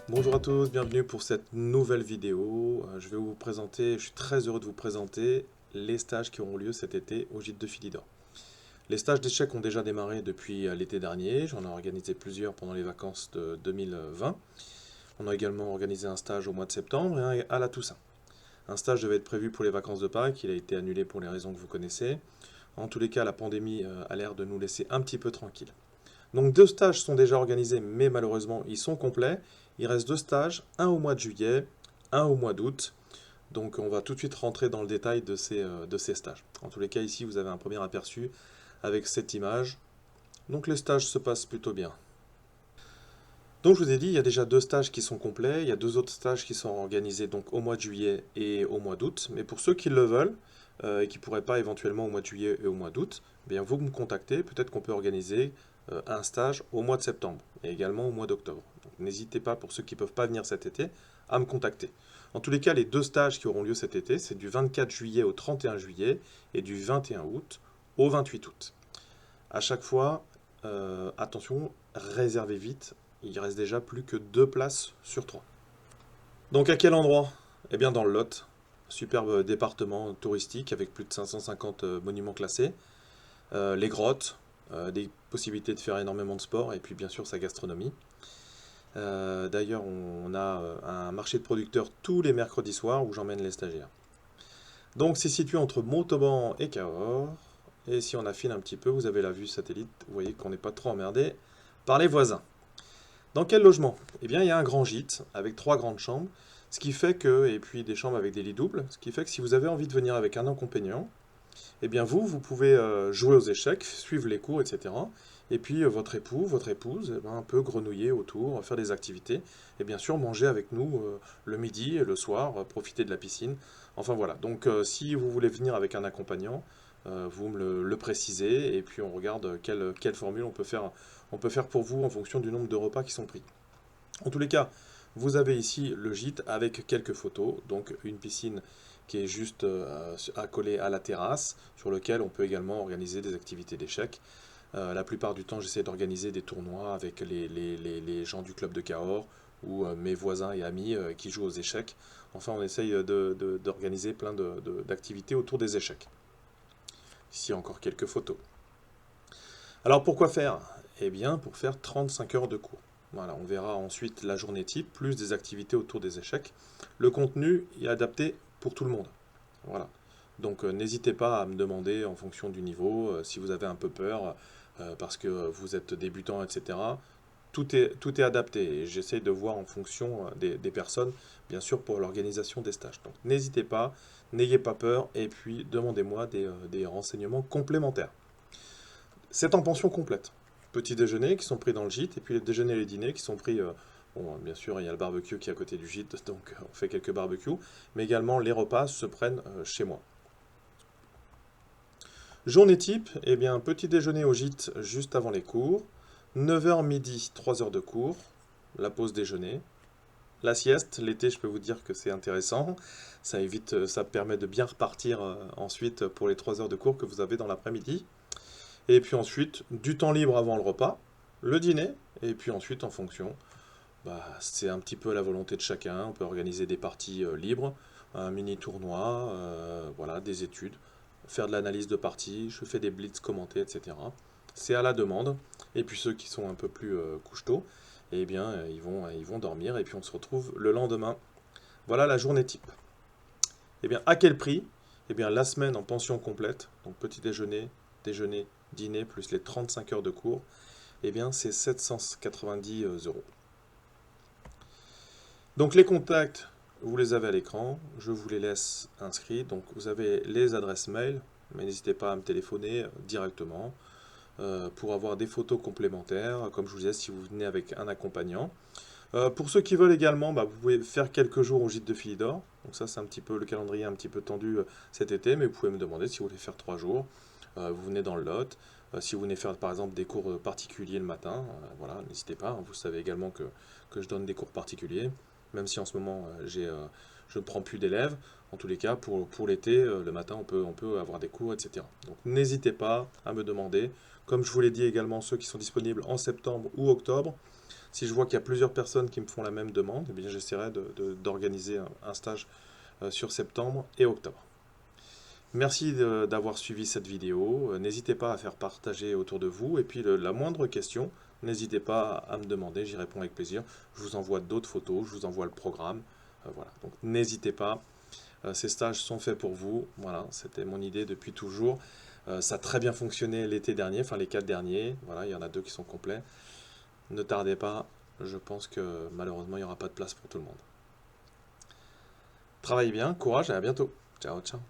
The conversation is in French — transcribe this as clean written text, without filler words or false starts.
Bonjour à tous, bienvenue pour cette nouvelle vidéo. Je suis très heureux de vous présenter les stages qui auront lieu cet été au gîte de Philidor. Les stages d'échecs ont déjà démarré depuis l'été dernier, j'en ai organisé plusieurs pendant les vacances de 2020. On a également organisé un stage au mois de septembre et un à la Toussaint. Un stage devait être prévu pour les vacances de Pâques, il a été annulé pour les raisons que vous connaissez. En tous les cas, la pandémie a l'air de nous laisser un petit peu tranquilles. Donc deux stages sont déjà organisés, mais malheureusement ils sont complets. Il reste deux stages, un au mois de juillet, un au mois d'août. Donc on va tout de suite rentrer dans le détail de ces stages. En tous les cas, ici vous avez un premier aperçu avec cette image. Donc les stages se passent plutôt bien. Donc je vous ai dit, il y a déjà deux stages qui sont complets, il y a deux autres stages qui sont organisés donc au mois de juillet et au mois d'août. Mais pour ceux qui le veulent et qui ne pourraient pas éventuellement au mois de juillet et au mois d'août, eh bien vous me contactez, peut-être qu'on peut organiser un stage au mois de septembre et également au mois d'octobre. Donc n'hésitez pas, pour ceux qui ne peuvent pas venir cet été, à me contacter. En tous les cas, les deux stages qui auront lieu cet été, c'est du 24 juillet au 31 juillet et du 21 août au 28 août. À chaque fois, attention, réservez vite. Il reste déjà plus que 2 places sur 3. Donc à quel endroit? Eh bien dans le Lot. Superbe département touristique avec plus de 550 monuments classés. Les grottes, des possibilités de faire énormément de sport et puis bien sûr sa gastronomie. D'ailleurs, on a un marché de producteurs tous les mercredis soirs où j'emmène les stagiaires. Donc c'est situé entre Montauban et Cahors. Et si on affine un petit peu, vous avez la vue satellite, vous voyez qu'on n'est pas trop emmerdé par les voisins. Dans quel logement? Eh bien, il y a un grand gîte avec 3 grandes chambres, ce qui fait que, et puis des chambres avec des lits doubles, ce qui fait que si vous avez envie de venir avec un accompagnant, eh bien vous pouvez jouer aux échecs, suivre les cours, etc. Et puis votre époux, votre épouse, eh ben, un peu grenouiller autour, faire des activités, et bien sûr manger avec nous le midi et le soir, profiter de la piscine. Enfin voilà, donc si vous voulez venir avec un accompagnant, vous me le précisez, et puis on regarde quelle formule on peut faire pour vous en fonction du nombre de repas qui sont pris. En tous les cas, vous avez ici le gîte avec quelques photos, donc une piscine qui est juste accolée à la terrasse, sur lequel on peut également organiser des activités d'échecs. La plupart du temps, j'essaie d'organiser des tournois avec les gens du club de Cahors ou mes voisins et amis qui jouent aux échecs. Enfin, on essaye d'organiser plein d'activités autour des échecs. Ici, encore quelques photos. Alors, pourquoi faire? Eh bien, pour faire 35 heures de cours. Voilà, on verra ensuite la journée type, plus des activités autour des échecs. Le contenu est adapté pour tout le monde. Voilà. Donc n'hésitez pas à me demander en fonction du niveau, si vous avez un peu peur, parce que vous êtes débutant, etc. Tout est adapté et j'essaie de voir en fonction des personnes, bien sûr, pour l'organisation des stages. Donc n'hésitez pas, n'ayez pas peur et puis demandez-moi des renseignements complémentaires. C'est en pension complète. Petit déjeuner qui sont pris dans le gîte, et puis les déjeuners et les dîners qui sont pris. Bon, bien sûr, il y a le barbecue qui est à côté du gîte, donc on fait quelques barbecues, mais également les repas se prennent chez moi. Journée type, eh bien, petit déjeuner au gîte juste avant les cours, 9h midi, 3 heures de cours, la pause déjeuner. La sieste, l'été, je peux vous dire que c'est intéressant. Ça évite, ça permet de bien repartir ensuite pour les 3 heures de cours que vous avez dans l'après-midi. Et puis ensuite, du temps libre avant le repas, le dîner, et puis ensuite, en fonction, c'est un petit peu à la volonté de chacun. On peut organiser des parties libres, un mini tournoi, voilà, des études, faire de l'analyse de parties, je fais des blitz commentés, etc. C'est à la demande. Et puis ceux qui sont un peu plus couche-tôt, eh bien, ils vont dormir, et puis on se retrouve le lendemain. Voilà la journée type. Eh bien, à quel prix? Eh bien, la semaine en pension complète, donc petit déjeuner, déjeuner, dîner, plus les 35 heures de cours, eh bien, c'est 790 euros. Donc, les contacts, vous les avez à l'écran, je vous les laisse inscrits. Donc, vous avez les adresses mail, mais n'hésitez pas à me téléphoner directement pour avoir des photos complémentaires, comme je vous disais, si vous venez avec un accompagnant. Pour ceux qui veulent également, vous pouvez faire quelques jours au gîte de Philidor. Donc ça, c'est un petit peu le calendrier un petit peu tendu cet été, mais vous pouvez me demander si vous voulez faire 3 jours. Vous venez dans le Lot. Si vous venez faire par exemple des cours particuliers le matin, voilà, n'hésitez pas, hein. Vous savez également que je donne des cours particuliers, même si en ce moment je ne prends plus d'élèves. En tous les cas, pour l'été, le matin, on peut avoir des cours, etc. Donc n'hésitez pas à me demander. Comme je vous l'ai dit également, ceux qui sont disponibles en septembre ou octobre, si je vois qu'il y a plusieurs personnes qui me font la même demande, eh bien j'essaierai d'organiser un stage sur septembre et octobre. Merci d'avoir suivi cette vidéo. N'hésitez pas à faire partager autour de vous. Et puis la moindre question, n'hésitez pas à me demander, j'y réponds avec plaisir. Je vous envoie d'autres photos, je vous envoie le programme. Voilà, donc n'hésitez pas. Ces stages sont faits pour vous. Voilà, c'était mon idée depuis toujours. Ça a très bien fonctionné l'été dernier, enfin les 4 derniers. Voilà, il y en a 2 qui sont complets. Ne tardez pas, je pense que malheureusement il n'y aura pas de place pour tout le monde. Travaillez bien, courage et à bientôt. Ciao, ciao.